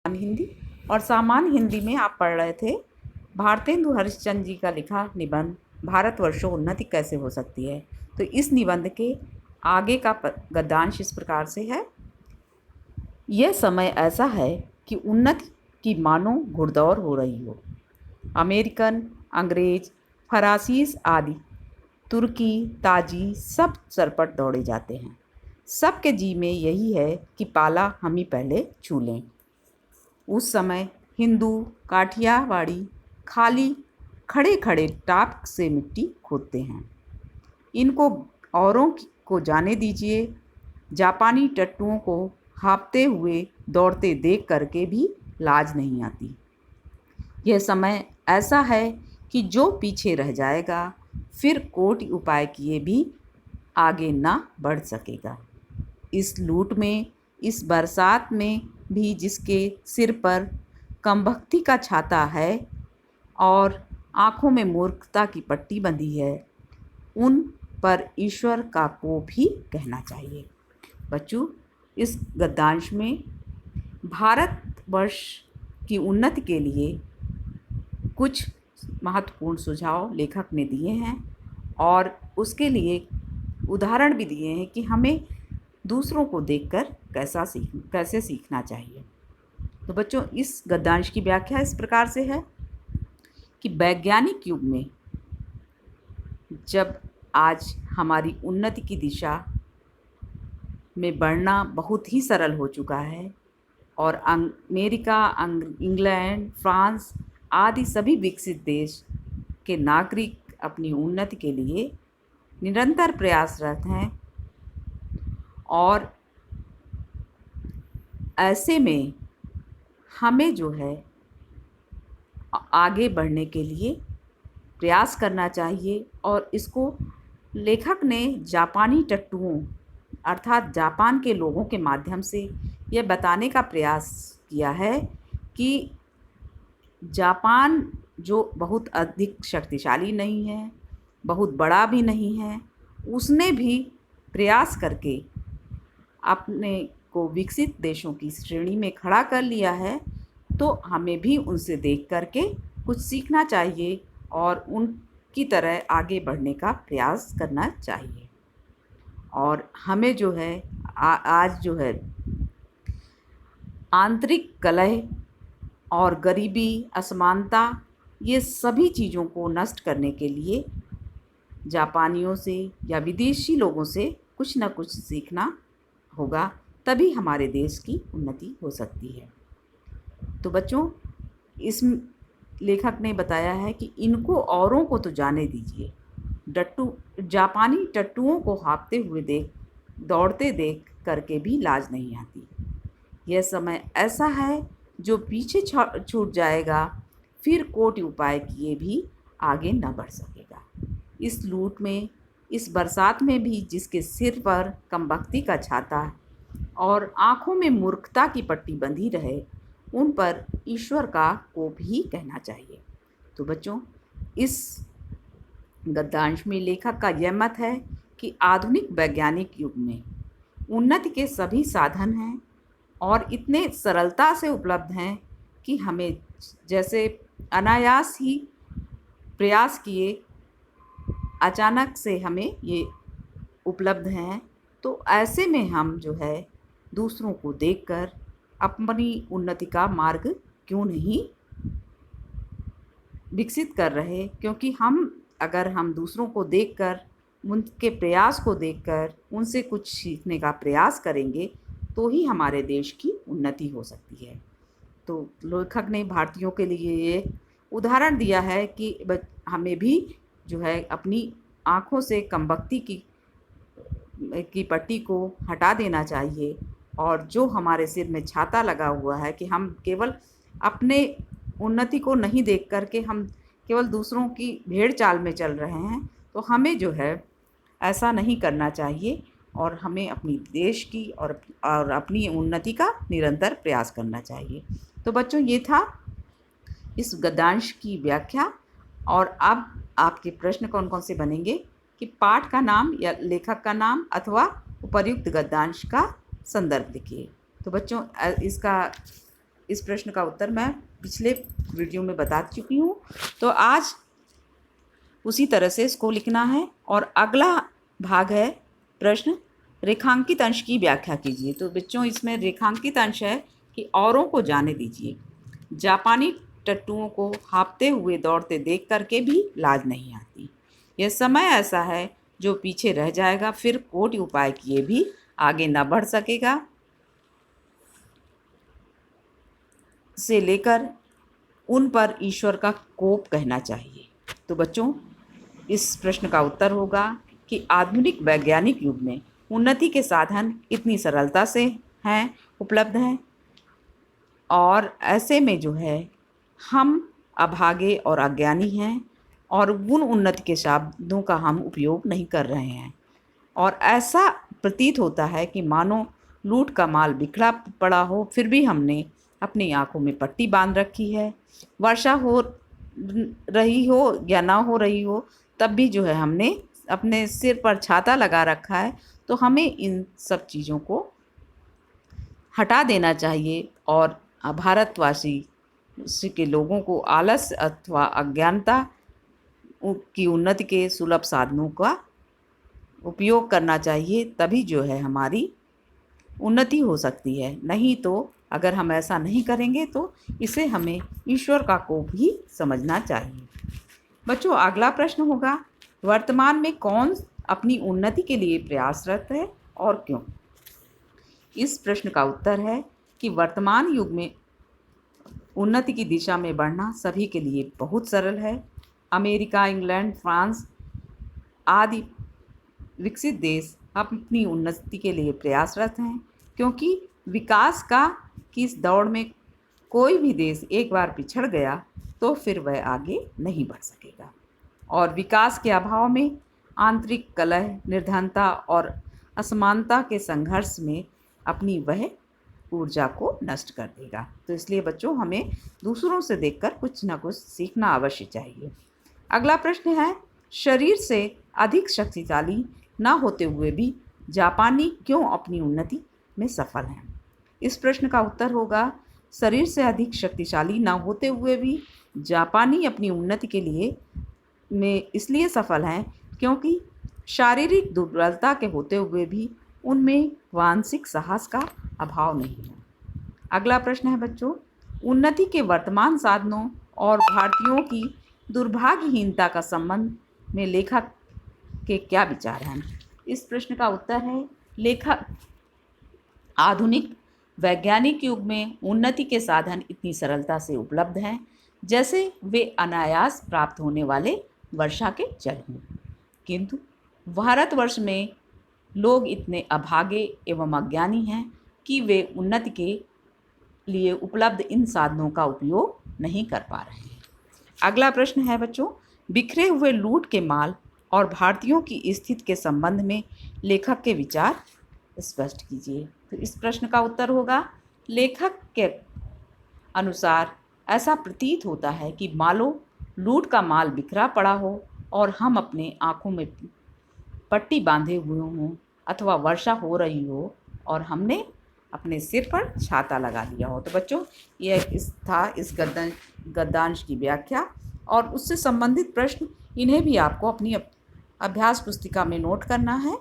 हिंदी। और सामान्य हिंदी में आप पढ़ रहे थे भारतेंदु हरिश्चंद्र जी का लिखा निबंध भारतवर्षों उन्नति कैसे हो सकती है। तो इस निबंध के आगे का गद्यांश इस प्रकार से है। यह समय ऐसा है कि उन्नति की मानो घुड़दौड़ हो रही हो। अमेरिकन, अंग्रेज, फरासीस आदि तुर्की, ताजी सब सरपट दौड़े जाते हैं। सबके जी में यही है कि पाला हम ही पहले छू लें। उस समय हिंदू काठियावाड़ी खाली खड़े खड़े टाप से मिट्टी खोदते हैं। इनको औरों को जाने दीजिए। जापानी टट्टुओं को हाँफते हुए दौड़ते देख करके भी लाज नहीं आती। यह समय ऐसा है कि जो पीछे रह जाएगा फिर कोटि उपाय किए भी आगे ना बढ़ सकेगा। इस लूट में, इस बरसात में भी जिसके सिर पर कमबख्ती का छाता है और आँखों में मूर्खता की पट्टी बंधी है, उन पर ईश्वर का कोप ही कहना चाहिए। बच्चों, इस गद्यांश में भारतवर्ष की उन्नति के लिए कुछ महत्वपूर्ण सुझाव लेखक ने दिए हैं और उसके लिए उदाहरण भी दिए हैं कि हमें दूसरों को देखकर कैसे सीखना चाहिए। तो बच्चों, इस गद्यांश की व्याख्या इस प्रकार से है कि वैज्ञानिक युग में जब आज हमारी उन्नति की दिशा में बढ़ना बहुत ही सरल हो चुका है और अमेरिका, इंग्लैंड, फ्रांस आदि सभी विकसित देश के नागरिक अपनी उन्नति के लिए निरंतर प्रयासरत हैं और ऐसे में हमें जो है आगे बढ़ने के लिए प्रयास करना चाहिए। और इसको लेखक ने जापानी टट्टुओं अर्थात जापान के लोगों के माध्यम से यह बताने का प्रयास किया है कि जापान जो बहुत अधिक शक्तिशाली नहीं है, बहुत बड़ा भी नहीं है, उसने भी प्रयास करके अपने को विकसित देशों की श्रेणी में खड़ा कर लिया है। तो हमें भी उनसे देख करके कुछ सीखना चाहिए और उनकी तरह आगे बढ़ने का प्रयास करना चाहिए। और हमें जो है आज जो है आंतरिक कलह और गरीबी, असमानता, ये सभी चीज़ों को नष्ट करने के लिए जापानियों से या विदेशी लोगों से कुछ न कुछ सीखना होगा, तभी हमारे देश की उन्नति हो सकती है। तो बच्चों, इस लेखक ने बताया है कि इनको औरों को तो जाने दीजिए। जापानी टट्टुओं को हाँफते हुए दौड़ते देख करके भी लाज नहीं आती। यह समय ऐसा है जो पीछे छूट जाएगा फिर कोटि उपाय किए भी आगे न बढ़ सकेगा। इस लूट में, इस बरसात में भी जिसके सिर पर कमबख्ती का छाता और आँखों में मूर्खता की पट्टी बंधी रहे, उन पर ईश्वर का कोप ही कहना चाहिए। तो बच्चों, इस गद्यांश में लेखक का यह मत है कि आधुनिक वैज्ञानिक युग में उन्नति के सभी साधन हैं और इतने सरलता से उपलब्ध हैं कि हमें जैसे अनायास ही प्रयास किए अचानक से हमें ये उपलब्ध हैं। तो ऐसे में हम जो है दूसरों को देखकर अपनी उन्नति का मार्ग क्यों नहीं विकसित कर रहे, क्योंकि अगर हम दूसरों को देखकर, उनके प्रयास को देखकर उनसे कुछ सीखने का प्रयास करेंगे तो ही हमारे देश की उन्नति हो सकती है। तो लेखक ने भारतीयों के लिए ये उदाहरण दिया है कि हमें भी जो है अपनी आँखों से कमबख्ती की पट्टी को हटा देना चाहिए और जो हमारे सिर में छाता लगा हुआ है कि हम केवल अपने उन्नति को नहीं देख कर के हम केवल दूसरों की भेड़ चाल में चल रहे हैं, तो हमें जो है ऐसा नहीं करना चाहिए और हमें अपनी देश की और अपनी उन्नति का निरंतर प्रयास करना चाहिए। तो बच्चों, ये था इस गद्यांश की व्याख्या। और अब आपके प्रश्न कौन कौन से बनेंगे कि पाठ का नाम या लेखक का नाम अथवा उपर्युक्त गद्यांश का संदर्भ लिखिए। तो बच्चों, इसका इस प्रश्न का उत्तर मैं पिछले वीडियो में बता चुकी हूँ। तो आज उसी तरह से इसको लिखना है। और अगला भाग है प्रश्न, रेखांकित अंश की व्याख्या कीजिए। तो बच्चों इसमें रेखांकित अंश है कि औरों को जाने दीजिए। जापानी टट्टुओं को हाँफते हुए दौड़ते देख करके भी लाज नहीं आती। यह समय ऐसा है जो पीछे रह जाएगा, फिर कोटि उपाय किए भी आगे न बढ़ सकेगा से लेकर उन पर ईश्वर का कोप कहना चाहिए। तो बच्चों इस प्रश्न का उत्तर होगा कि आधुनिक वैज्ञानिक युग में उन्नति के साधन इतनी सरलता से हैं, उपलब्ध हैं, और ऐसे में जो है हम अभागे और अज्ञानी हैं और उन उन्नति के शब्दों का हम उपयोग नहीं कर रहे हैं। और ऐसा प्रतीत होता है कि मानो लूट का माल बिखरा पड़ा हो, फिर भी हमने अपनी आंखों में पट्टी बांध रखी है। वर्षा हो रही हो या ना हो रही हो, तब भी जो है हमने अपने सिर पर छाता लगा रखा है। तो हमें इन सब चीज़ों को हटा देना चाहिए और भारतवासी के लोगों को आलस अथवा अज्ञानता की उन्नति के सुलभ साधनों का उपयोग करना चाहिए, तभी जो है हमारी उन्नति हो सकती है। नहीं तो अगर हम ऐसा नहीं करेंगे तो इसे हमें ईश्वर का कोप ही समझना चाहिए। बच्चों अगला प्रश्न होगा, वर्तमान में कौन अपनी उन्नति के लिए प्रयासरत है और क्यों? इस प्रश्न का उत्तर है कि वर्तमान युग में उन्नति की दिशा में बढ़ना सभी के लिए बहुत सरल है। अमेरिका, इंग्लैंड, फ्रांस आदि विकसित देश अपनी उन्नति के लिए प्रयासरत हैं, क्योंकि विकास की इस दौड़ में कोई भी देश एक बार पिछड़ गया तो फिर वह आगे नहीं बढ़ सकेगा। और विकास के अभाव में आंतरिक कलह, निर्धनता और असमानता के संघर्ष में अपनी वह ऊर्जा को नष्ट कर देगा। तो इसलिए बच्चों हमें दूसरों से देखकर कुछ ना कुछ सीखना अवश्य चाहिए। अगला प्रश्न है, शरीर से अधिक शक्तिशाली ना होते हुए भी जापानी क्यों अपनी उन्नति में सफल हैं? इस प्रश्न का उत्तर होगा, शरीर से अधिक शक्तिशाली ना होते हुए भी जापानी अपनी उन्नति के लिए में इसलिए सफल हैं क्योंकि शारीरिक दुर्बलता के होते हुए भी उनमें मानसिक साहस का अभाव नहीं है। अगला प्रश्न है बच्चों, उन्नति के वर्तमान साधनों और भारतीयों की दुर्भाग्यहीनता का संबंध में लेखक के क्या विचार हैं? इस प्रश्न का उत्तर है, लेखक आधुनिक वैज्ञानिक युग में उन्नति के साधन इतनी सरलता से उपलब्ध हैं जैसे वे अनायास प्राप्त होने वाले वर्षा के जल हों, किंतु भारतवर्ष में लोग इतने अभागे एवं अज्ञानी हैं कि वे उन्नति के लिए उपलब्ध इन साधनों का उपयोग नहीं कर पा रहे हैं। अगला प्रश्न है बच्चों, बिखरे हुए लूट के माल और भारतीयों की स्थिति के संबंध में लेखक के विचार स्पष्ट कीजिए। तो इस प्रश्न का उत्तर होगा, लेखक के अनुसार ऐसा प्रतीत होता है कि मानो लूट का माल बिखरा पड़ा हो और हम अपने आँखों में पट्टी बांधे हुए हों, अथवा वर्षा हो रही हो और हमने अपने सिर पर छाता लगा लिया हो। तो बच्चों यह इस गद्यांश की व्याख्या और उससे संबंधित प्रश्न, इन्हें भी आपको अपनी अभ्यास पुस्तिका में नोट करना है।